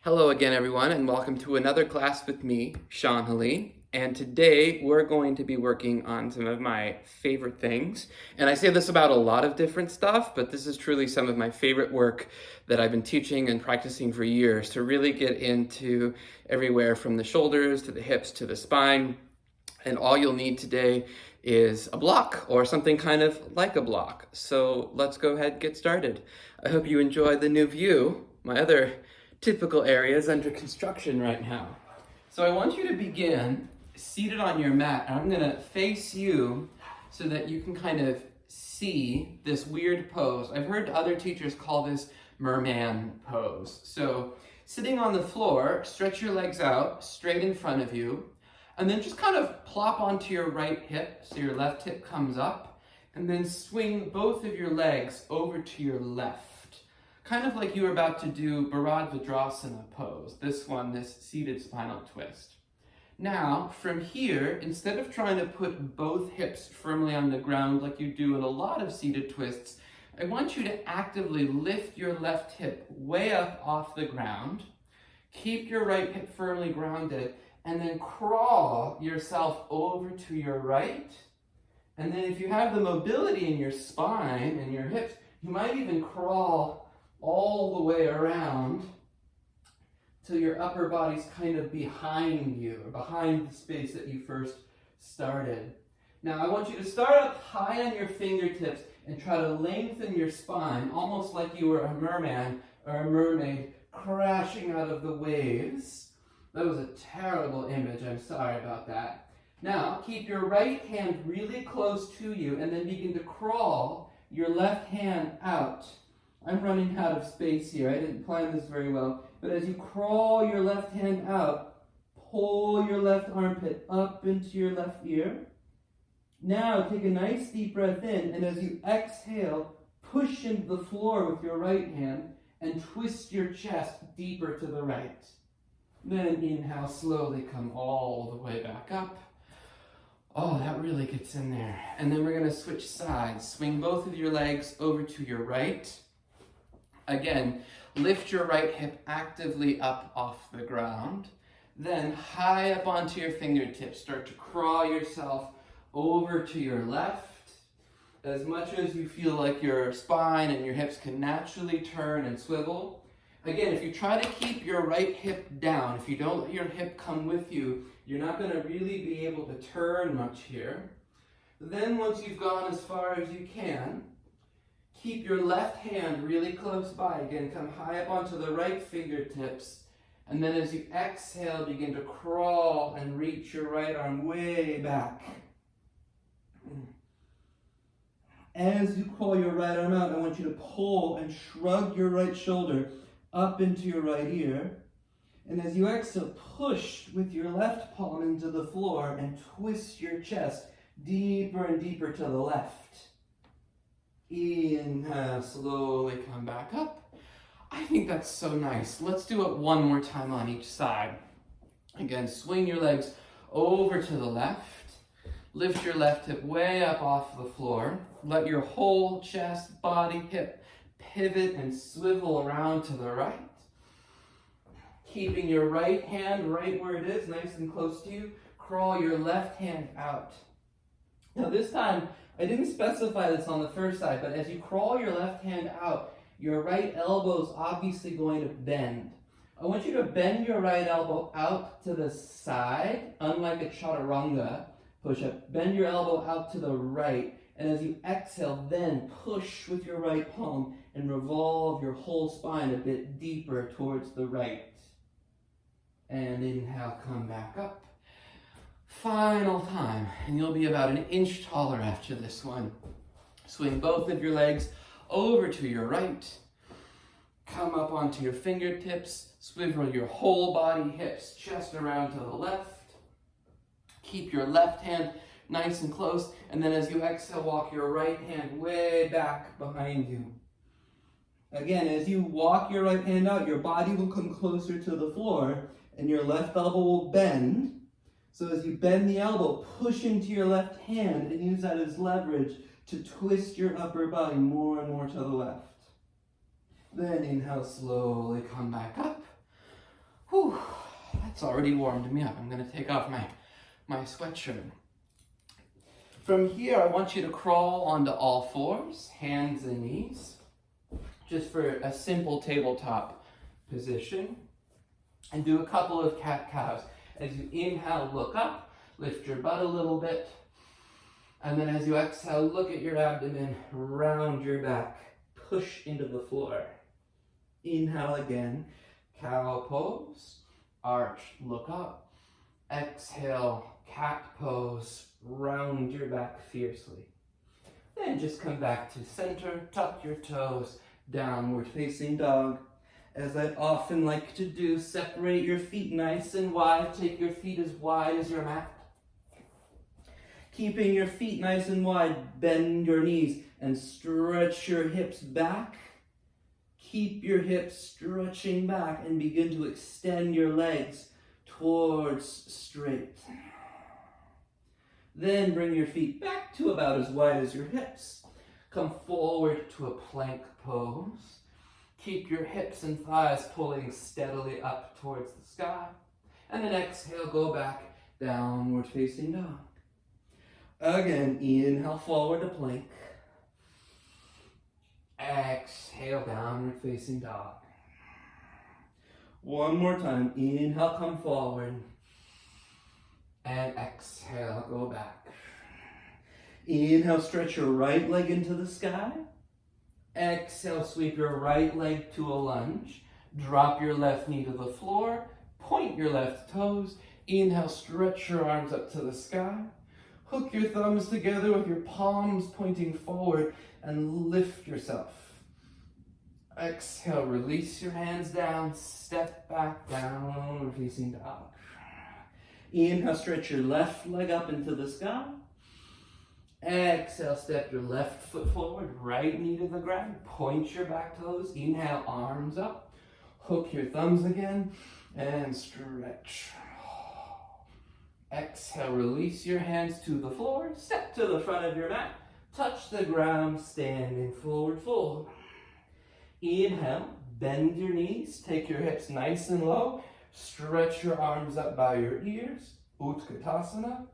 Hello again, everyone, and welcome to another class with me, Haleen. And today we're going to be working on some of my favorite things. And I say this about a lot of different stuff, but this is truly some of my favorite work that I've been teaching and practicing for years to really get into everywhere from the shoulders to the hips to the spine. And all you'll need today is a block or something kind of like a block. So let's go ahead and get started. I hope you enjoy the new view. My other typical areas under construction right now. So I want you to begin seated on your mat, and I'm gonna face you so that you can kind of see this weird pose. I've heard other teachers call this merman pose. So sitting on the floor, stretch your legs out straight in front of you, and then just kind of plop onto your right hip so your left hip comes up, and then swing both of your legs over to your left. Kind of like you were about to do Bharadvadrasana pose, this seated spinal twist. Now, from here, instead of trying to put both hips firmly on the ground like you do in a lot of seated twists, I want you to actively lift your left hip way up off the ground, keep your right hip firmly grounded, and then crawl yourself over to your right. And then if you have the mobility in your spine and your hips, you might even crawl all the way around till your upper body's kind of behind you, or behind the space that you first started. Now I want you to start up high on your fingertips and try to lengthen your spine, almost like you were a merman or a mermaid crashing out of the waves. That was a terrible image, I'm sorry about that. Now keep your right hand really close to you and then begin to crawl your left hand out. I'm running out of space here. I didn't plan this very well. But as you crawl your left hand out, pull your left armpit up into your left ear. Now take a nice deep breath in, and as you exhale, push into the floor with your right hand and twist your chest deeper to the right. Then inhale, slowly come all the way back up. Oh, that really gets in there. And then we're going to switch sides. Swing both of your legs over to your right. Again, lift your right hip actively up off the ground. Then high up onto your fingertips, start to crawl yourself over to your left. As much as you feel like your spine and your hips can naturally turn and swivel. Again, if you try to keep your right hip down, if you don't let your hip come with you, you're not going to really be able to turn much here. Then once you've gone as far as you can, keep your left hand really close by. Again, come high up onto the right fingertips. And then as you exhale, begin to crawl and reach your right arm way back. As you crawl your right arm out, I want you to pull and shrug your right shoulder up into your right ear. And as you exhale, push with your left palm into the floor and twist your chest deeper and deeper to the left. Inhale, slowly come back up. I think that's so nice. Let's do it one more time on each side. Again, swing your legs over to the left. Lift your left hip way up off the floor. Let your whole chest, body, hip pivot and swivel around to the right. Keeping your right hand right where it is, nice and close to you. Crawl your left hand out. Now this time, I didn't specify this on the first side, but as you crawl your left hand out, your right elbow is obviously going to bend. I want you to bend your right elbow out to the side, unlike a chaturanga push-up. Bend your elbow out to the right, and as you exhale, then push with your right palm and revolve your whole spine a bit deeper towards the right. And inhale, come back up. Final time, and you'll be about an inch taller after this one. Swing both of your legs over to your right. Come up onto your fingertips. Swivel your whole body, hips, chest around to the left. Keep your left hand nice and close, and then as you exhale, walk your right hand way back behind you. Again, as you walk your right hand out, your body will come closer to the floor, and your left elbow will bend. So as you bend the elbow, push into your left hand and use that as leverage to twist your upper body more and more to the left. Then inhale, slowly come back up. It's already warmed me up. I'm gonna take off my sweatshirt. From here, I want you to crawl onto all fours, hands and knees, just for a simple tabletop position. And do a couple of cat-cows. As you inhale, look up, lift your butt a little bit. And then as you exhale, look at your abdomen, round your back, push into the floor. Inhale again, cow pose, arch, look up. Exhale, cat pose, round your back fiercely. Then just come back to center, tuck your toes, downward facing dog. As I often like to do, separate your feet nice and wide. Take your feet as wide as your mat. Keeping your feet nice and wide, bend your knees and stretch your hips back. Keep your hips stretching back and begin to extend your legs towards straight. Then bring your feet back to about as wide as your hips. Come forward to a plank pose. Keep your hips and thighs pulling steadily up towards the sky. And then exhale, go back, downward facing dog. Again, inhale forward to plank. Exhale, downward facing dog. One more time, inhale, come forward. And exhale, go back. Inhale, stretch your right leg into the sky. Exhale, sweep your right leg to a lunge. Drop your left knee to the floor. Point your left toes. Inhale, stretch your arms up to the sky. Hook your thumbs together with your palms pointing forward and lift yourself. Exhale, release your hands down. Step back, downward facing dog. Inhale, stretch your left leg up into the sky. Exhale, step your left foot forward, right knee to the ground. Point your back toes. Inhale, arms up. Hook your thumbs again and stretch. Exhale, release your hands to the floor. Step to the front of your mat. Touch the ground, standing forward fold. Inhale, bend your knees. Take your hips nice and low. Stretch your arms up by your ears. Utkatasana.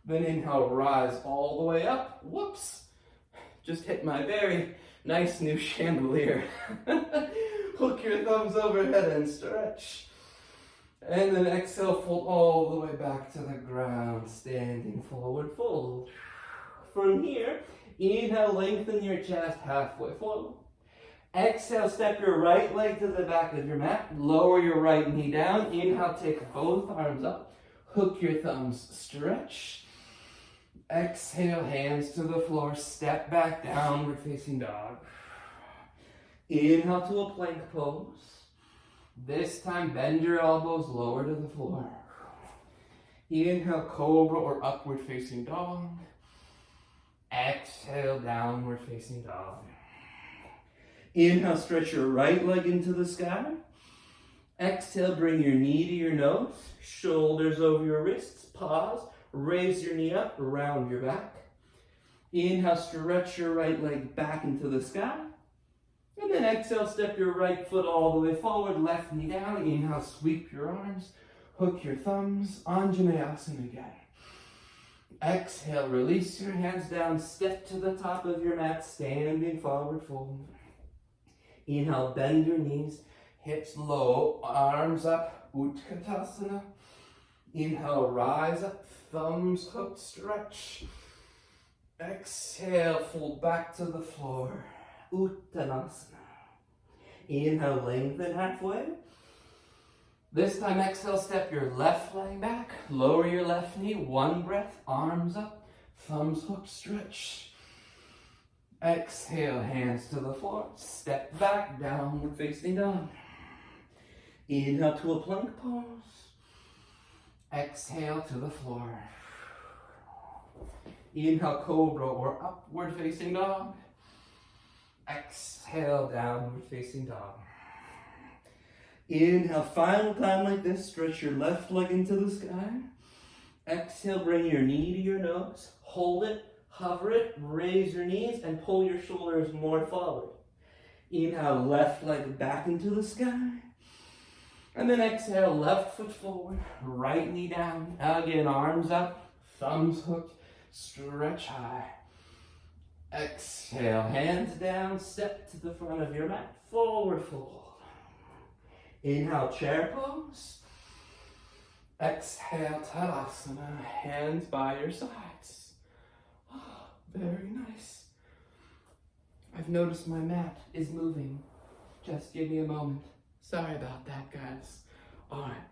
Then inhale, rise all the way up. Whoops. Just hit my very nice new chandelier. Hook your thumbs overhead and stretch. And then exhale, fold all the way back to the ground, standing forward fold. From here, inhale, lengthen your chest, halfway fold. Exhale, step your right leg to the back of your mat. Lower your right knee down. Inhale, take both arms up. Hook your thumbs, stretch. Exhale, hands to the floor. Step back, downward facing dog. Inhale to a plank pose. This time, bend your elbows lower to the floor. Inhale, cobra or upward facing dog. Exhale, downward facing dog. Inhale, stretch your right leg into the sky. Exhale, bring your knee to your nose, shoulders over your wrists, pause, raise your knee up, round your back. Inhale, stretch your right leg back into the sky. And then exhale, step your right foot all the way forward, left knee down. Inhale, sweep your arms, hook your thumbs, Anjaneyasana again. Exhale, release your hands down, step to the top of your mat, standing forward fold. Inhale, bend your knees, hips low, arms up, Utkatasana. Inhale, rise up, thumbs hooked, stretch. Exhale, fold back to the floor, Uttanasana. Inhale, lengthen halfway. This time, exhale, step your left leg back, lower your left knee, one breath, arms up, thumbs hooked, stretch. Exhale, hands to the floor, step back, downward facing dog. Inhale to a plank pose. Exhale to the floor. Inhale, cobra or upward facing dog. Exhale, downward facing dog. Inhale, final time like this, stretch your left leg into the sky. Exhale, bring your knee to your nose, hold it, hover it, raise your knees, and pull your shoulders more forward. Inhale, left leg back into the sky. And then exhale, left foot forward, right knee down. Again, arms up, thumbs hooked, stretch high. Exhale, hands down, step to the front of your mat, forward fold. Inhale, chair pose. Exhale, Tadasana, hands by your sides. Oh, very nice. I've noticed my mat is moving. Just give me a moment. Sorry about that, guys. All right.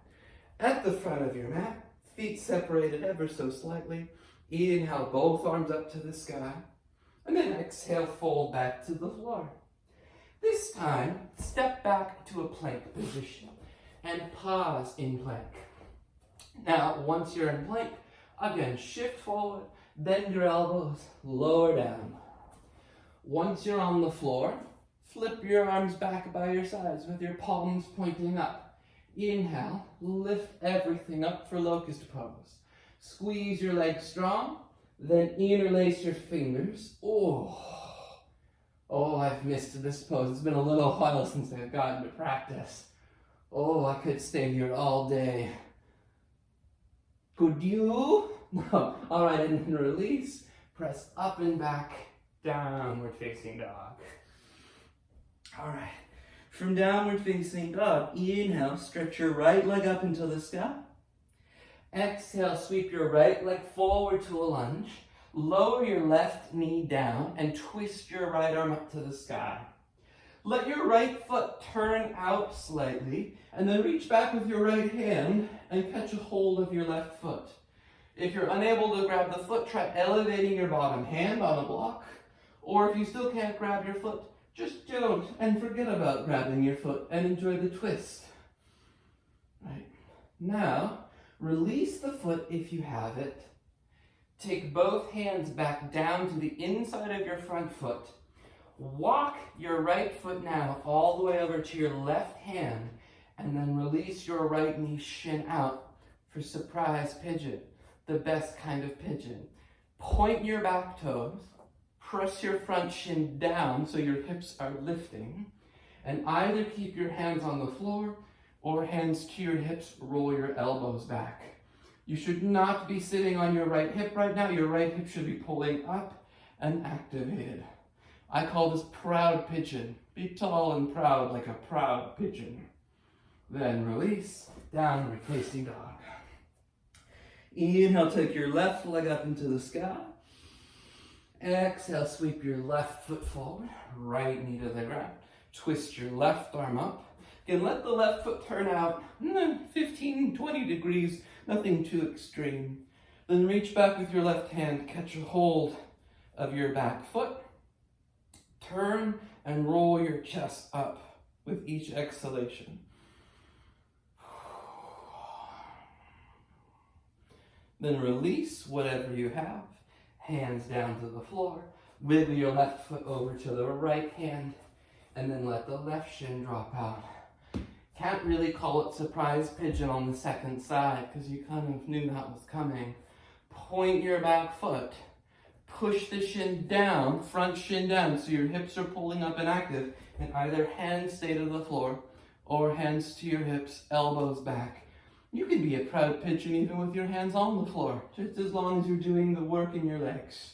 At the front of your mat, feet separated ever so slightly. Inhale, both arms up to the sky. And then exhale, fold back to the floor. This time, step back to a plank position and pause in plank. Now, once you're in plank, again, shift forward, bend your elbows, lower down. Once you're on the floor, flip your arms back by your sides with your palms pointing up. Inhale, lift everything up for locust pose. Squeeze your legs strong, then interlace your fingers. Oh, I've missed this pose. It's been a little while since I've gotten to practice. Oh, I could stay here all day. Could you? No. All right, and then release. Press up and back, downward facing dog. All right, from downward facing dog, inhale, stretch your right leg up into the sky. Exhale, sweep your right leg forward to a lunge. Lower your left knee down and twist your right arm up to the sky. Let your right foot turn out slightly and then reach back with your right hand and catch a hold of your left foot. If you're unable to grab the foot, try elevating your bottom hand on a block. Or if you still can't grab your foot, just don't and forget about grabbing your foot and enjoy the twist. Right. Now, release the foot if you have it. Take both hands back down to the inside of your front foot. Walk your right foot now all the way over to your left hand and then release your right knee, shin out for surprise pigeon, the best kind of pigeon. Point your back toes, press your front shin down so your hips are lifting, and either keep your hands on the floor or hands to your hips, roll your elbows back. You should not be sitting on your right hip right now. Your right hip should be pulling up and activated. I call this proud pigeon. Be tall and proud like a proud pigeon. Then release, downward facing dog. Inhale, take your left leg up into the sky. Exhale, sweep your left foot forward, right knee to the ground. Twist your left arm up. Again, let the left foot turn out 15, 20 degrees, nothing too extreme. Then reach back with your left hand, catch a hold of your back foot. Turn and roll your chest up with each exhalation. Then release whatever you have. Hands down to the floor. Wiggle your left foot over to the right hand. And then let the left shin drop out. Can't really call it surprise pigeon on the second side because you kind of knew that was coming. Point your back foot. Push the shin down, front shin down, so your hips are pulling up and active, and either hands stay to the floor or hands to your hips, elbows back. You can be a proud pigeon even with your hands on the floor, just as long as you're doing the work in your legs.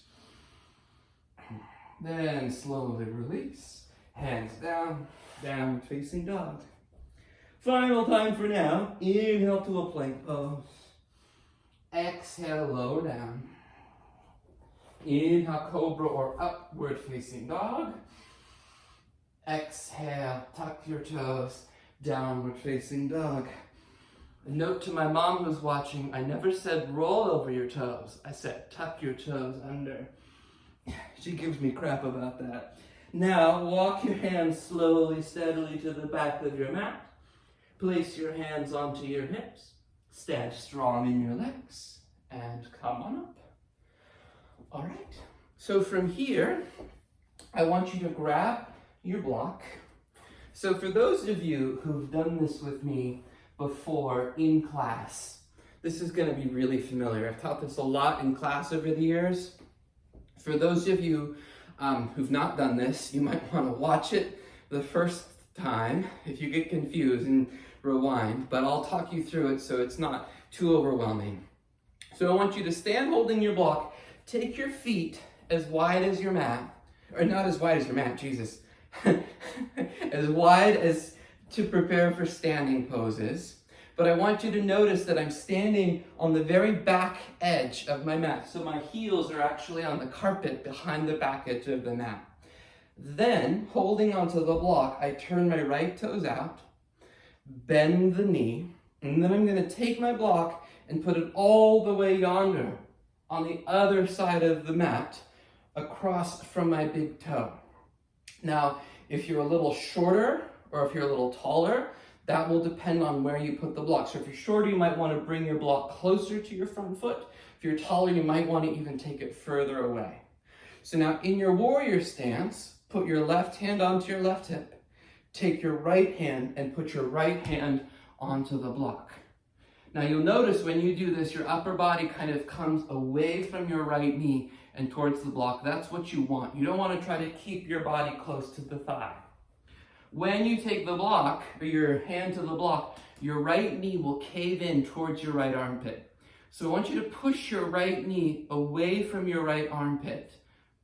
Then slowly release, hands down, downward facing dog. Final time for now. Inhale to a plank pose. Exhale, lower down. Inhale, cobra or upward facing dog. Exhale, tuck your toes, downward facing dog. A note to my mom who's watching, I never said roll over your toes. I said tuck your toes under. She gives me crap about that. Now, walk your hands slowly, steadily to the back of your mat. Place your hands onto your hips. Stand strong in your legs. And come on up. All right. So from here, I want you to grab your block. So for those of you who've done this with me before in class, this is going to be really familiar. I've taught this a lot in class over the years. For those of you who've not done this, you might want to watch it the first time if you get confused and rewind, but I'll talk you through it so it's not too overwhelming. So I want you to stand holding your block, take your feet as wide as your mat, or not as wide as your mat, Jesus, as wide as to prepare for standing poses. But I want you to notice that I'm standing on the very back edge of my mat. So my heels are actually on the carpet behind the back edge of the mat. Then, holding onto the block, I turn my right toes out, bend the knee, and then I'm going to take my block and put it all the way yonder on the other side of the mat across from my big toe. Now, if you're a little shorter or if you're a little taller, that will depend on where you put the block. So if you're shorter, you might want to bring your block closer to your front foot. If you're taller, you might want to even take it further away. So now in your warrior stance, put your left hand onto your left hip. Take your right hand and put your right hand onto the block. Now you'll notice when you do this, your upper body kind of comes away from your right knee and towards the block. That's what you want. You don't want to try to keep your body close to the thigh. When you take the block, or your hand to the block, your right knee will cave in towards your right armpit. So I want you to push your right knee away from your right armpit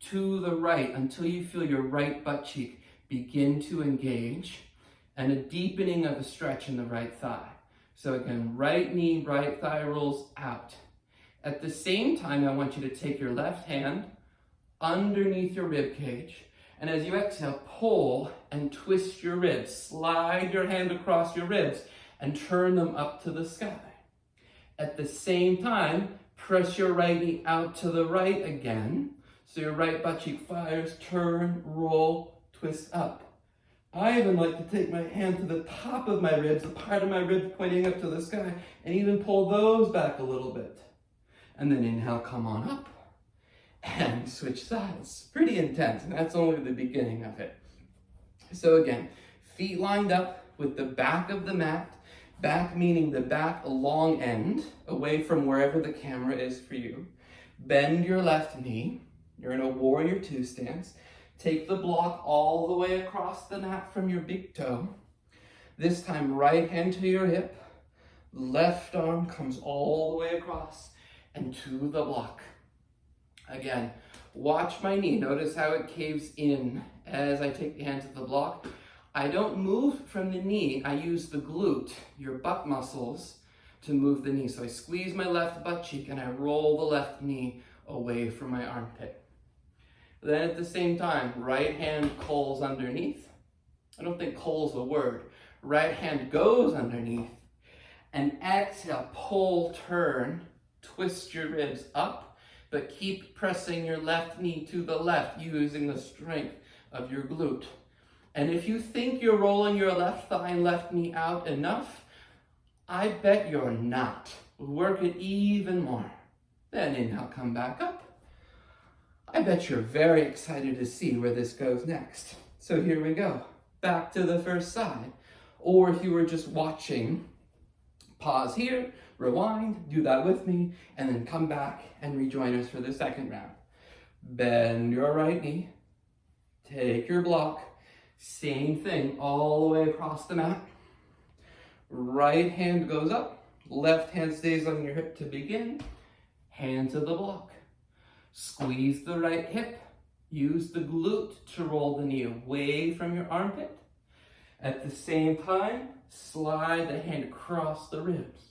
to the right until you feel your right butt cheek begin to engage and a deepening of the stretch in the right thigh. So again, right knee, right thigh rolls out. At the same time, I want you to take your left hand underneath your rib cage, and as you exhale, pull and twist your ribs. Slide your hand across your ribs and turn them up to the sky. At the same time, press your right knee out to the right again. So your right butt cheek fires, turn, roll, twist up. I even like to take my hand to the top of my ribs, the part of my ribs pointing up to the sky, and even pull those back a little bit. And then inhale, come on up. And switch sides. Pretty intense, and that's only the beginning of it. So again, feet lined up with the back of the mat, back meaning the back long end, away from wherever the camera is for you. Bend your left knee. You're in a warrior two stance. Take the block all the way across the mat from your big toe. This time, right hand to your hip. Left arm comes all the way across and to the block. Again, watch my knee. Notice how it caves in as I take the hand to the block. I don't move from the knee. I use the glute, your butt muscles, to move the knee. So I squeeze my left butt cheek and I roll the left knee away from my armpit. Then at the same time, right hand culls underneath. I don't think cull's a word. Right hand goes underneath. And exhale, pull, turn, twist your ribs up. But keep pressing your left knee to the left using the strength of your glute. And if you think you're rolling your left thigh and left knee out enough, I bet you're not. Work it even more. Then inhale, come back up. I bet you're very excited to see where this goes next. So here we go. Back to the first side. Or if you were just watching, pause here, rewind, do that with me, and then come back and rejoin us for the second round. Bend your right knee, take your block, same thing all the way across the mat. Right hand goes up, left hand stays on your hip to begin, hand to the block. Squeeze the right hip, use the glute to roll the knee away from your armpit. At the same time, slide the hand across the ribs.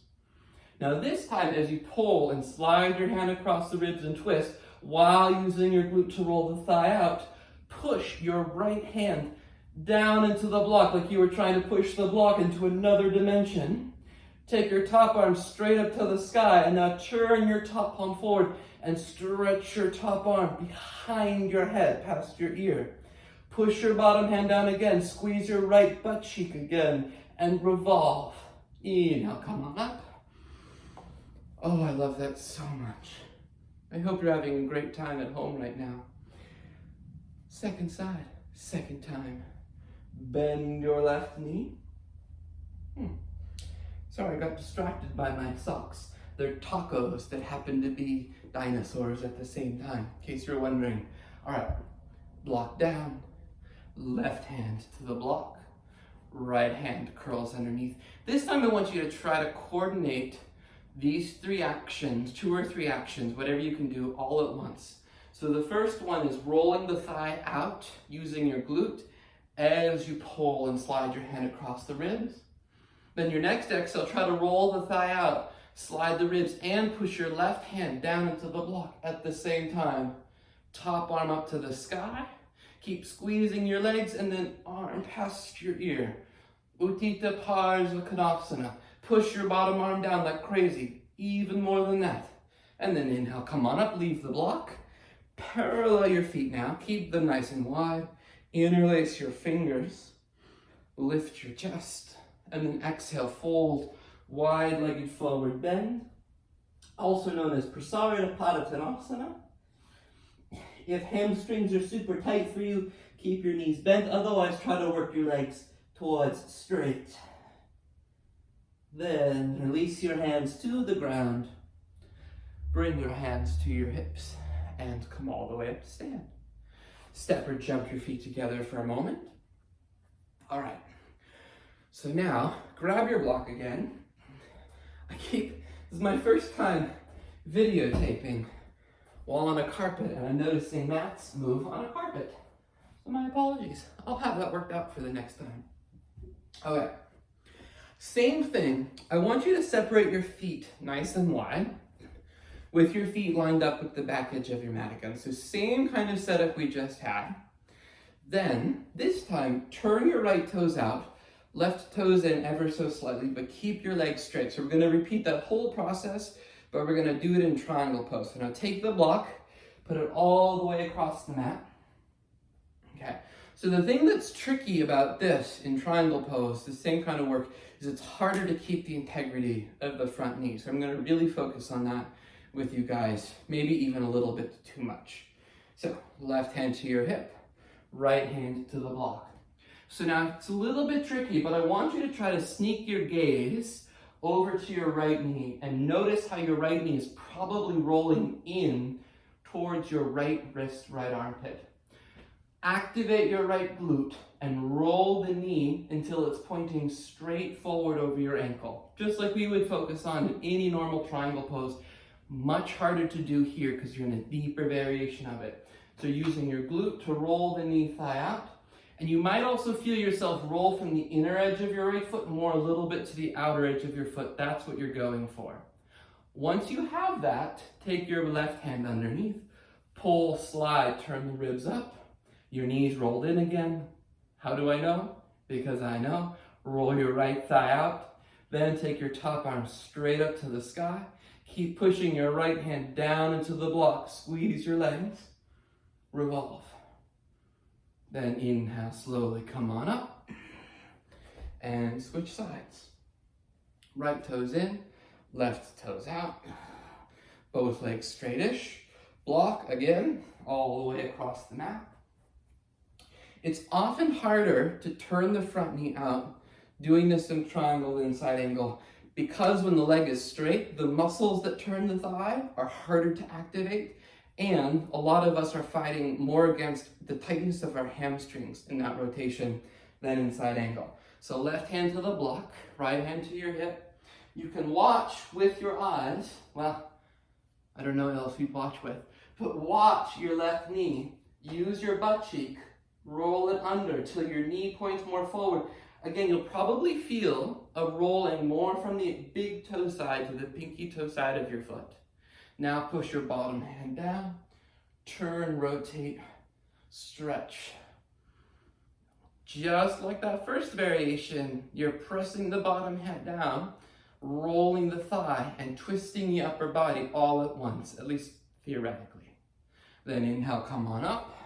Now this time, as you pull and slide your hand across the ribs and twist, while using your glute to roll the thigh out, push your right hand down into the block like you were trying to push the block into another dimension. Take your top arm straight up to the sky and now turn your top palm forward and stretch your top arm behind your head, past your ear. Push your bottom hand down again, squeeze your right butt cheek again, and revolve. Inhale, come on up. Oh, I love that so much. I hope you're having a great time at home right now. Second side, second time. Bend your left knee. Sorry, I got distracted by my socks. They're tacos that happen to be dinosaurs at the same time, in case you're wondering. All right, block down, left hand to the block, right hand curls underneath. This time I want you to try to coordinate these 3 actions, 2 or 3 actions, whatever you can do all at once. So the first one is rolling the thigh out using your glute as you pull and slide your hand across the ribs. Then your next exhale, try to roll the thigh out, slide the ribs, and push your left hand down into the block at the same time. Top arm up to the sky. Keep squeezing your legs and then arm past your ear. Utthita Parsvakonasana. Push your bottom arm down like crazy, even more than that. And then inhale, come on up, leave the block. Parallel your feet now, keep them nice and wide. Interlace your fingers, lift your chest, and then exhale, fold, wide-legged forward bend, also known as Prasarita Padottanasana. If hamstrings are super tight for you, keep your knees bent, otherwise try to work your legs towards straight. Then release your hands to the ground. Bring your hands to your hips and come all the way up to stand. Step or jump your feet together for a moment. All right. So now grab your block again. This is my first time videotaping while on a carpet, and I'm noticing mats move on a carpet. So my apologies. I'll have that worked out for the next time. Okay. Same thing, I want you to separate your feet nice and wide with your feet lined up with the back edge of your mat again. So same kind of setup we just had. Then, this time, turn your right toes out, left toes in ever so slightly, but keep your legs straight. So we're gonna repeat that whole process, but we're gonna do it in triangle pose. So now take the block, put it all the way across the mat. Okay, so the thing that's tricky about this in triangle pose, the same kind of work, is it's harder to keep the integrity of the front knee. So I'm going to really focus on that with you guys, maybe even a little bit too much. So left hand to your hip, right hand to the block. So now it's a little bit tricky, but I want you to try to sneak your gaze over to your right knee and notice how your right knee is probably rolling in towards your right wrist, right armpit. Activate your right glute and roll the knee until it's pointing straight forward over your ankle. Just like we would focus on in any normal triangle pose. Much harder to do here because you're in a deeper variation of it. So using your glute to roll the knee thigh out. And you might also feel yourself roll from the inner edge of your right foot more a little bit to the outer edge of your foot. That's what you're going for. Once you have that, take your left hand underneath, pull, slide, turn the ribs up. Your knees rolled in again. How do I know? Because I know. Roll your right thigh out. Then take your top arm straight up to the sky. Keep pushing your right hand down into the block. Squeeze your legs. Revolve. Then inhale, slowly come on up. And switch sides. Right toes in, left toes out. Both legs straightish. Block again, all the way across the mat. It's often harder to turn the front knee out doing this in triangle than side angle because when the leg is straight, the muscles that turn the thigh are harder to activate, and a lot of us are fighting more against the tightness of our hamstrings in that rotation than in side angle. So left hand to the block, right hand to your hip. You can watch with your eyes, well, I don't know what else you'd watch with, but watch your left knee, use your butt cheek, roll it under till your knee points more forward. Again, you'll probably feel a rolling more from the big toe side to the pinky toe side of your foot. Now push your bottom hand down, turn, rotate, stretch. Just like that first variation, you're pressing the bottom hand down, rolling the thigh, and twisting the upper body all at once, at least theoretically. Then inhale, come on up.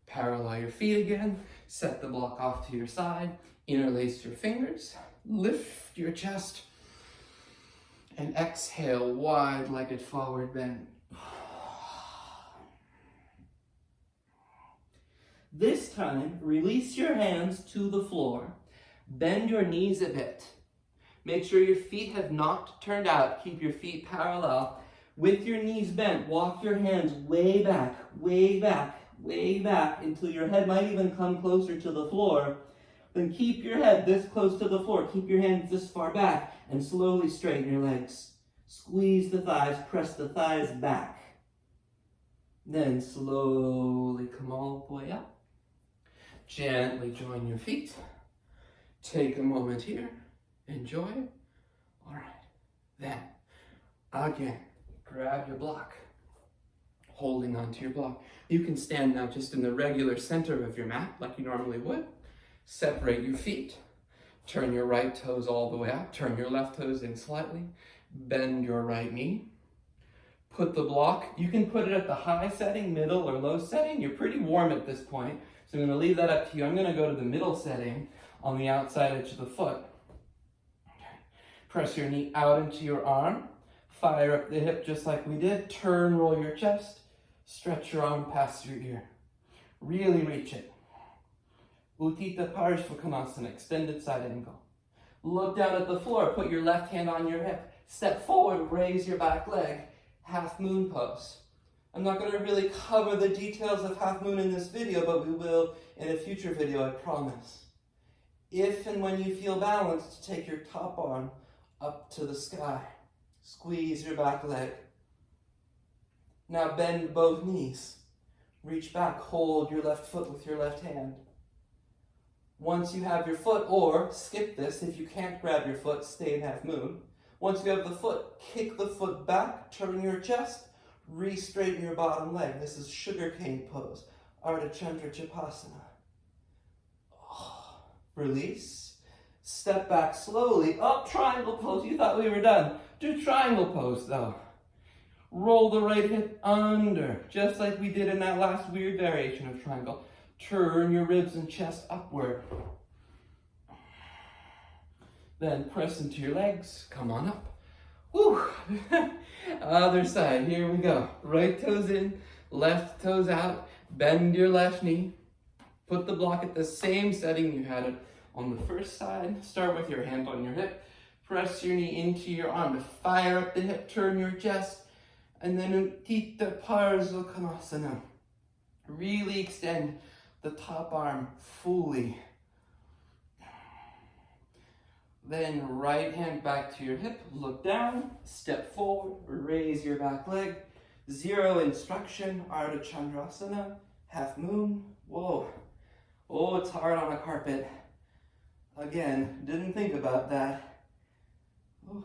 Parallel your feet again, set the block off to your side, interlace your fingers, lift your chest, and exhale, wide-legged forward bend. This time, release your hands to the floor, bend your knees a bit. Make sure your feet have not turned out, keep your feet parallel. With your knees bent, walk your hands way back, way back, way back until your head might even come closer to the floor. Then keep your head this close to the floor. Keep your hands this far back and slowly straighten your legs. Squeeze the thighs, press the thighs back. Then slowly come all the way up. Gently join your feet. Take a moment here. Enjoy. All right. Then, again, grab your block. Holding onto your block. You can stand now just in the regular center of your mat like you normally would. Separate your feet. Turn your right toes all the way out. Turn your left toes in slightly. Bend your right knee. Put the block, you can put it at the high setting, middle, or low setting. You're pretty warm at this point, so I'm going to leave that up to you. I'm going to go to the middle setting on the outside edge of the foot. Okay. Press your knee out into your arm. Fire up the hip just like we did. Turn, roll your chest. Stretch your arm past your ear. Really reach it. Utthita Parshvakonasana, extended side angle. Look down at the floor. Put your left hand on your hip. Step forward, raise your back leg. Half moon pose. I'm not going to really cover the details of half moon in this video, but we will in a future video, I promise. If and when you feel balanced, take your top arm up to the sky. Squeeze your back leg. Now bend both knees. Reach back, hold your left foot with your left hand. Once you have your foot, or skip this, if you can't grab your foot, stay in half moon. Once you have the foot, kick the foot back, turn your chest, re-straighten your bottom leg. This is sugarcane pose, Ardha Chandra Chapasana. Release. Step back slowly. Up, triangle pose. You thought we were done. Do triangle pose though. Roll the right hip under, just like we did in that last weird variation of triangle. Turn your ribs and chest upward. Then press into your legs. Come on up. Woo! Other side. Here we go. Right toes in, left toes out. Bend your left knee. Put the block at the same setting you had it on the first side. Start with your hand on your hip. Press your knee into your arm to fire up the hip. Turn your chest. And then Utthita Parshvakonasana. Really extend the top arm fully. Then right hand back to your hip, look down, step forward, raise your back leg. Zero instruction, Ardha Chandrasana, half moon. Whoa. Oh, it's hard on a carpet. Again, didn't think about that. Oh.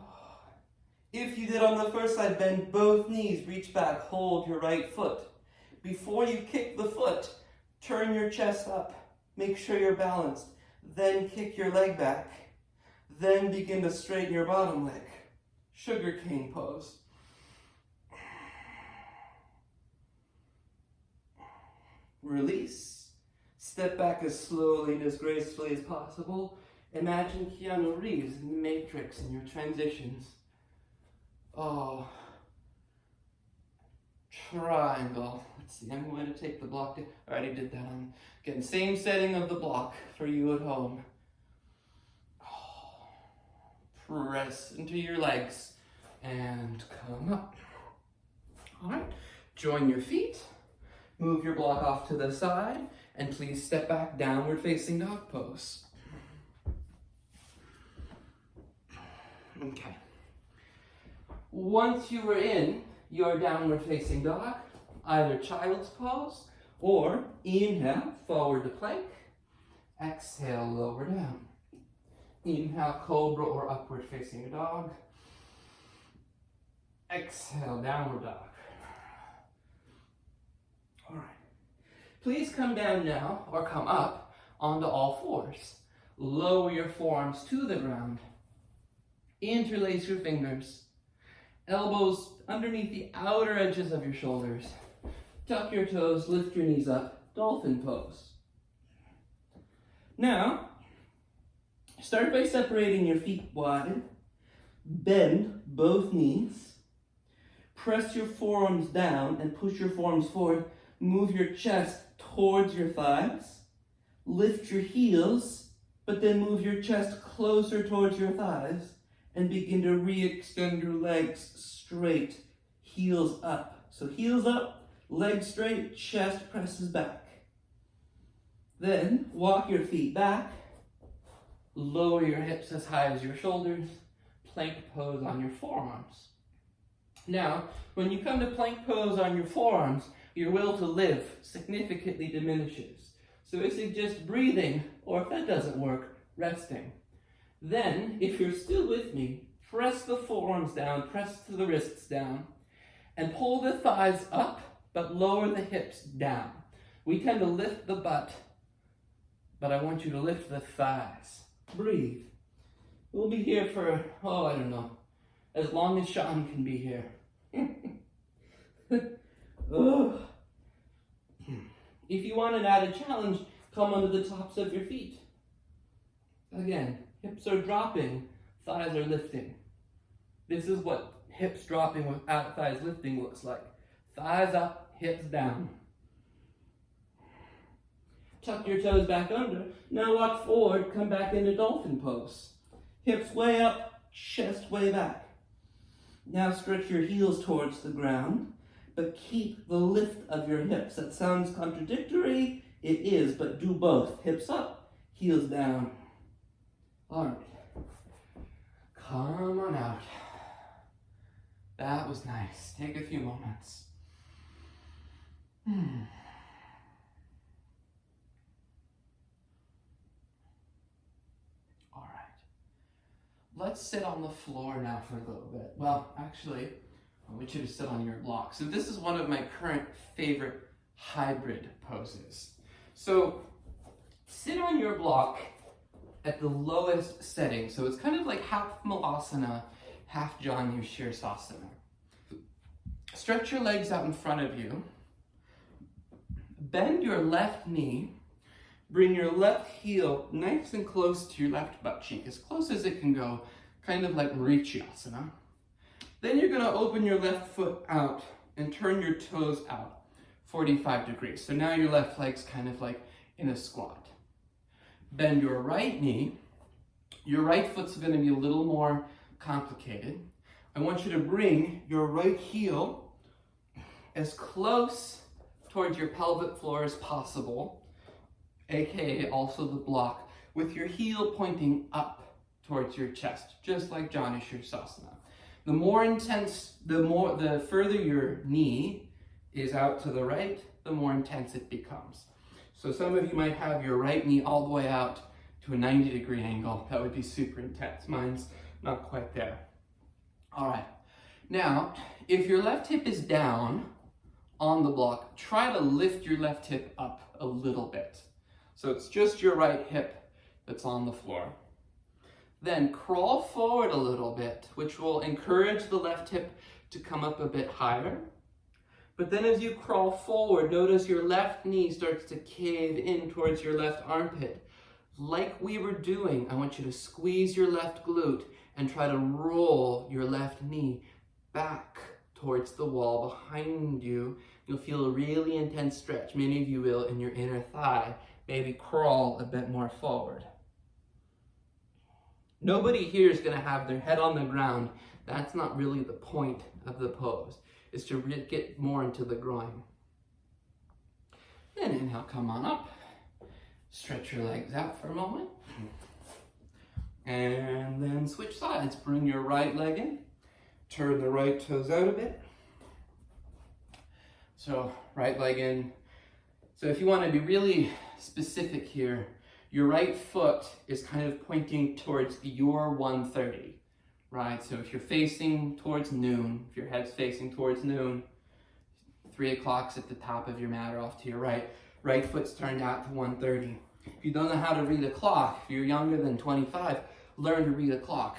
If you did on the first side, bend both knees, reach back, hold your right foot. Before you kick the foot, turn your chest up, make sure you're balanced. Then kick your leg back. Then begin to straighten your bottom leg. Sugarcane pose. Release. Step back as slowly and as gracefully as possible. Imagine Keanu Reeves in The Matrix in your transitions. Oh. Triangle. Let's see, I'm going to take the block. I already did that on. Again, same setting of the block for you at home. Press into your legs and come up. All right, join your feet, move your block off to the side, and please step back, downward facing dog pose. Okay. Once you are in your downward facing dog, either child's pose or inhale, forward to plank, exhale, lower down. Inhale, cobra or upward facing dog. Exhale, downward dog. All right. Please come down now, or come up onto all fours. Lower your forearms to the ground. Interlace your fingers. Elbows underneath the outer edges of your shoulders. Tuck your toes, lift your knees up. Dolphin pose. Now, start by separating your feet wide. Bend both knees. Press your forearms down and push your forearms forward. Move your chest towards your thighs. Lift your heels, but then move your chest closer towards your thighs and begin to re-extend your legs straight, heels up. So heels up, legs straight, chest presses back. Then walk your feet back Lower your hips as high as your shoulders. Plank pose on your forearms. Now, when you come to plank pose on your forearms, your will to live significantly diminishes. So I suggest breathing, or if that doesn't work, resting. Then, if you're still with me, press the forearms down, press the wrists down, and pull the thighs up, but lower the hips down. We tend to lift the butt, but I want you to lift the thighs. Breathe. We'll be here for, I don't know, as long as Sean can be here. If you want an added challenge, come onto the tops of your feet. Again, hips are dropping, thighs are lifting. This is what hips dropping without thighs lifting looks like. Thighs up, hips down. Tuck your toes back under. Now walk forward, come back into dolphin pose. Hips way up, chest way back. Now stretch your heels towards the ground, but keep the lift of your hips. That sounds contradictory. It is, but do both. Hips up, heels down. All right. Come on out. That was nice. Take a few moments. All right. Let's sit on the floor now for a little bit. Well, actually, I want you to sit on your block. So this is one of my current favorite hybrid poses. So sit on your block at the lowest setting. So it's kind of like half Malasana, half Janu Shirsasana. Stretch your legs out in front of you. Bend your left knee. Bring your left heel nice and close to your left butt cheek, as close as it can go, kind of like Marichiyasana. Then you're gonna open your left foot out and turn your toes out 45 degrees. So now your left leg's kind of like in a squat. Bend your right knee. Your right foot's gonna be a little more complicated. I want you to bring your right heel as close towards your pelvic floor as possible, aka also the block, with your heel pointing up towards your chest, just like Janu Shirsasana. The more intense, the further your knee is out to the right, the more intense it becomes. So some of you might have your right knee all the way out to a 90-degree angle. That would be super intense. Mine's not quite there. All right. Now, if your left hip is down on the block, try to lift your left hip up a little bit. So it's just your right hip that's on the floor. Then crawl forward a little bit, which will encourage the left hip to come up a bit higher. But then as you crawl forward, notice your left knee starts to cave in towards your left armpit. Like we were doing, I want you to squeeze your left glute and try to roll your left knee back towards the wall behind you. You'll feel a really intense stretch. Many of you will in your inner thigh. Maybe crawl a bit more forward. Nobody here is going to have their head on the ground. That's not really the point of the pose. It's to get more into the groin. Then inhale, come on up. Stretch your legs out for a moment. And then switch sides. Bring your right leg in. Turn the right toes out a bit. So right leg in. So if you want to be really specific here, your right foot is kind of pointing towards your 130, right? So if you're facing towards noon, if your head's facing towards noon, 3 o'clock's at the top of your mat or off to your right, right foot's turned out to 130. If you don't know how to read a clock, if you're younger than 25, learn to read a clock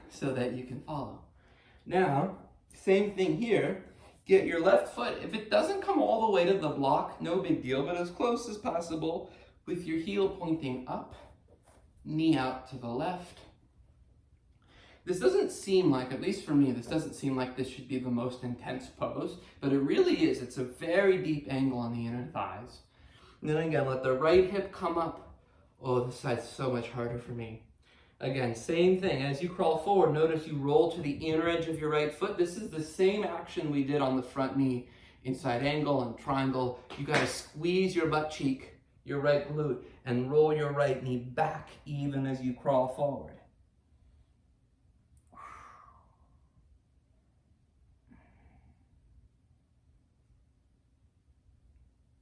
so that you can follow. Now, same thing here. Get your left foot, if it doesn't come all the way to the block, no big deal, but as close as possible with your heel pointing up, knee out to the left. This doesn't seem like, at least for me, this doesn't seem like this should be the most intense pose, but it really is. It's a very deep angle on the inner thighs. And then again, let the right hip come up. Oh, this side's so much harder for me. Again, same thing. As you crawl forward, notice you roll to the inner edge of your right foot. This is the same action we did on the front knee. Inside angle and triangle. You gotta squeeze your butt cheek, your right glute, and roll your right knee back even as you crawl forward.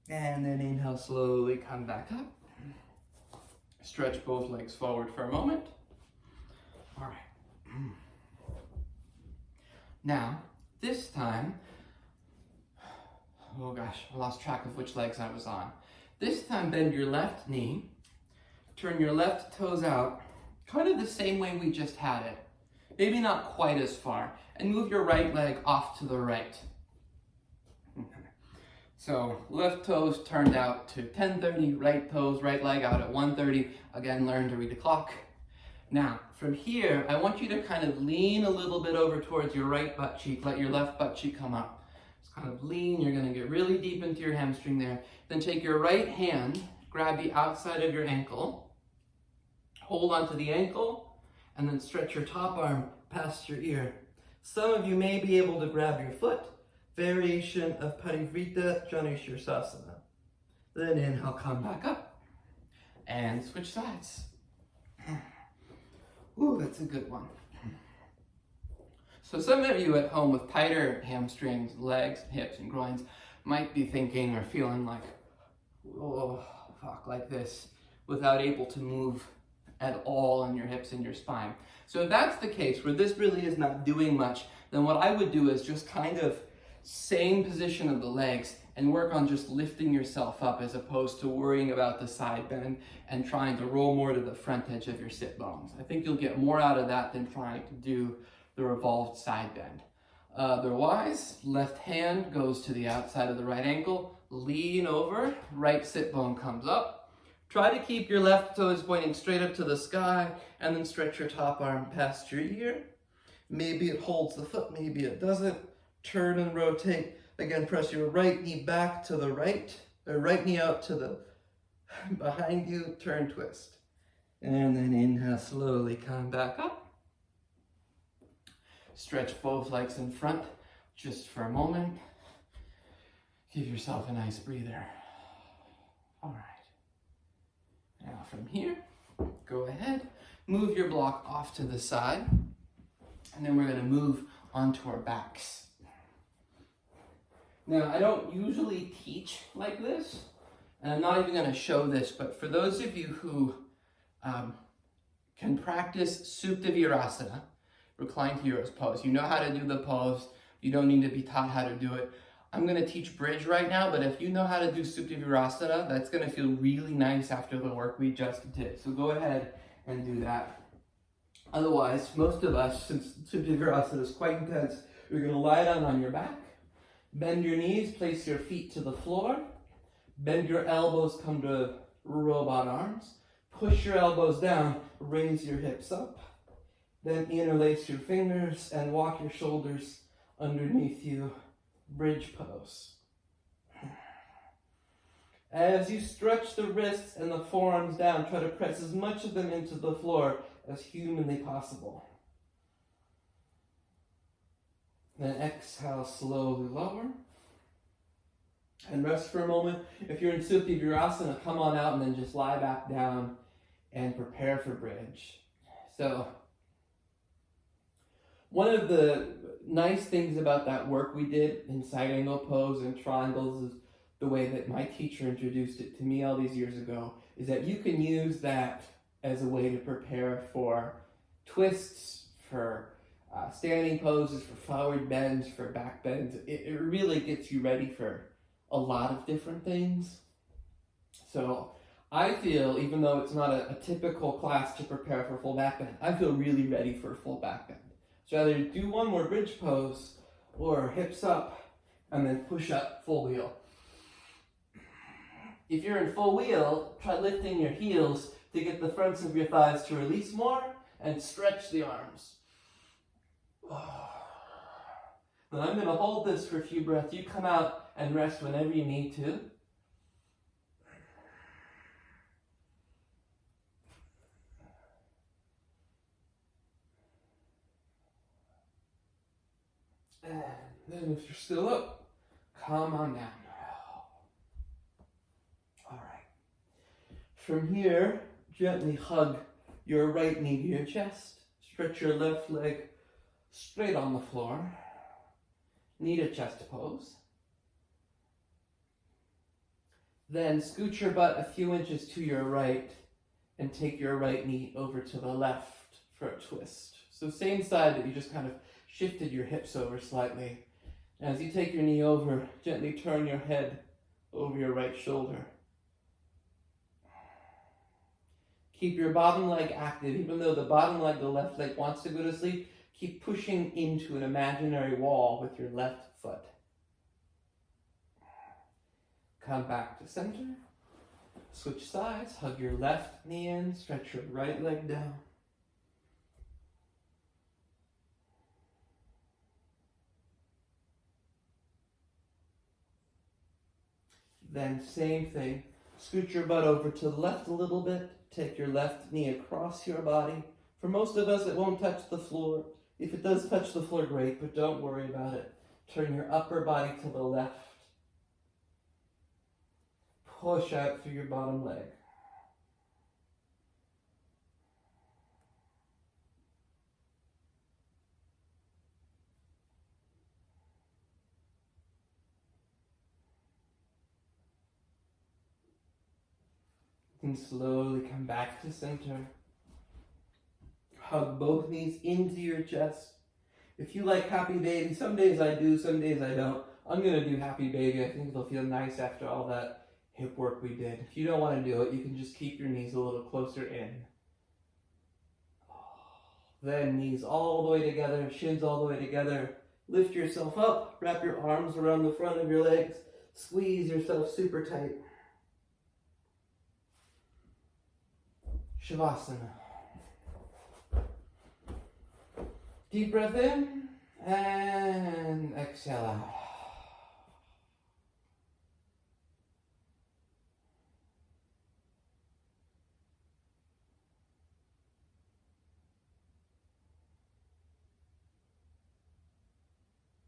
And then inhale, slowly come back up. Stretch both legs forward for a moment. All right. Now, this time, oh gosh, I lost track of which legs I was on. This time, bend your left knee, turn your left toes out, kind of the same way we just had it. Maybe not quite as far, and move your right leg off to the right. So left toes turned out to 10:30, right toes, right leg out at 1:30. Again, learn to read the clock. Now, from here, I want you to kind of lean a little bit over towards your right butt cheek. Let your left butt cheek come up. Just kind of lean. You're going to get really deep into your hamstring there. Then take your right hand, grab the outside of your ankle, hold onto the ankle, and then stretch your top arm past your ear. Some of you may be able to grab your foot. Variation of Parivrita Janushirasana. Then inhale, come back up. And switch sides. Ooh, that's a good one. So some of you at home with tighter hamstrings, legs, hips, and groins might be thinking or feeling like, oh, fuck, like this, without able to move at all in your hips and your spine. So if that's the case, where this really is not doing much, then what I would do is just kind of same position of the legs and work on just lifting yourself up as opposed to worrying about the side bend and trying to roll more to the front edge of your sit bones. I think you'll get more out of that than trying to do the revolved side bend. Otherwise, left hand goes to the outside of the right ankle, lean over, right sit bone comes up. Try to keep your left toes pointing straight up to the sky and then stretch your top arm past your ear. Maybe it holds the foot, maybe it doesn't. Turn and rotate. Again, press your right knee back to the right, or right knee out to the behind you, turn, twist. And then inhale, slowly come back up. Stretch both legs in front just for a moment. Give yourself a nice breather. All right. Now from here, go ahead, move your block off to the side, and then we're going to move onto our backs. Now, I don't usually teach like this, and I'm not even going to show this, but for those of you who can practice Supta Virasana, reclined hero's pose, you know how to do the pose, you don't need to be taught how to do it. I'm going to teach bridge right now, but if you know how to do Supta Virasana, that's going to feel really nice after the work we just did. So go ahead and do that. Otherwise, most of us, since Supta Virasana is quite intense, you're going to lie down on your back. Bend your knees, place your feet to the floor. Bend your elbows, come to robot arms. Push your elbows down, raise your hips up. Then interlace your fingers and walk your shoulders underneath you. Bridge pose. As you stretch the wrists and the forearms down, try to press as much of them into the floor as humanly possible. Then exhale, slowly lower. And rest for a moment. If you're in Supta Virasana, come on out and then just lie back down and prepare for bridge. So, one of the nice things about that work we did in side angle pose and triangles is the way that my teacher introduced it to me all these years ago, is that you can use that as a way to prepare for twists, for standing poses, for forward bends, for back bends. It really gets you ready for a lot of different things. So I feel, even though it's not a typical class to prepare for full back bend, I feel really ready for a full back bend. So either do one more bridge pose or hips up and then push up full wheel. If you're in full wheel, try lifting your heels to get the fronts of your thighs to release more and stretch the arms. Then I'm going to hold this for a few breaths. You come out and rest whenever you need to. And then if you're still up, come on down. All right. From here, gently hug your right knee to your chest. Stretch your left leg straight on the floor. Knee to chest pose. Then scoot your butt a few inches to your right and take your right knee over to the left for a twist. So same side that you just kind of shifted your hips over slightly. As you take your knee over, gently turn your head over your right shoulder. Keep your bottom leg active. Even though the bottom leg, the left leg, wants to go to sleep, keep pushing into an imaginary wall with your left foot. Come back to center. Switch sides. Hug your left knee in. Stretch your right leg down. Then same thing. Scoot your butt over to the left a little bit. Take your left knee across your body. For most of us, it won't touch the floor. If it does touch the floor, great, but don't worry about it. Turn your upper body to the left. Push out through your bottom leg. And slowly come back to center. Hug both knees into your chest. If you like Happy Baby, some days I do, some days I don't. I'm going to do Happy Baby. I think it'll feel nice after all that hip work we did. If you don't want to do it, you can just keep your knees a little closer in. Then knees all the way together, shins all the way together. Lift yourself up, wrap your arms around the front of your legs. Squeeze yourself super tight. Shavasana. Deep breath in and exhale out.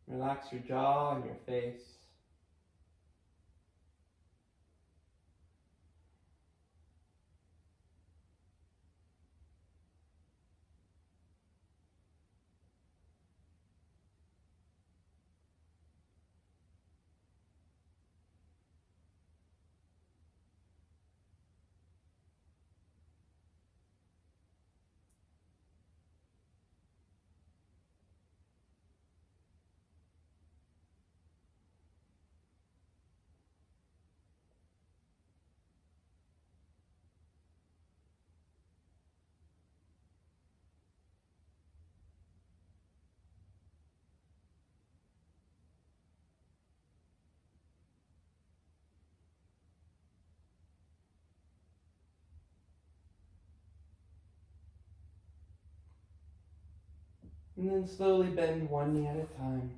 Relax your jaw and your face. And then slowly bend one knee at a time.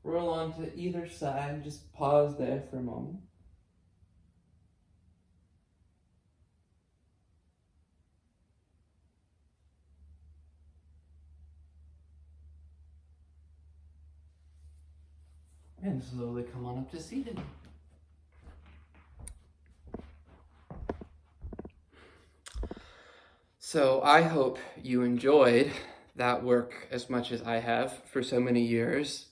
Roll onto either side. Just pause there for a moment. And slowly come on up to seated. So I hope you enjoyed that work as much as I have for so many years.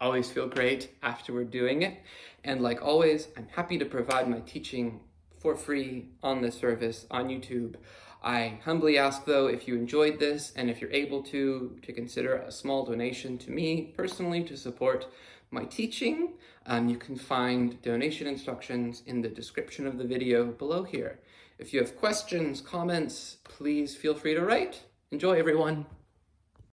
Always feel great after we're doing it. And like always, I'm happy to provide my teaching for free on this service on YouTube. I humbly ask though, if you enjoyed this and if you're able to consider a small donation to me personally to support my teaching. You can find donation instructions in the description of the video below here. If you have questions, comments, please feel free to write. Enjoy, everyone.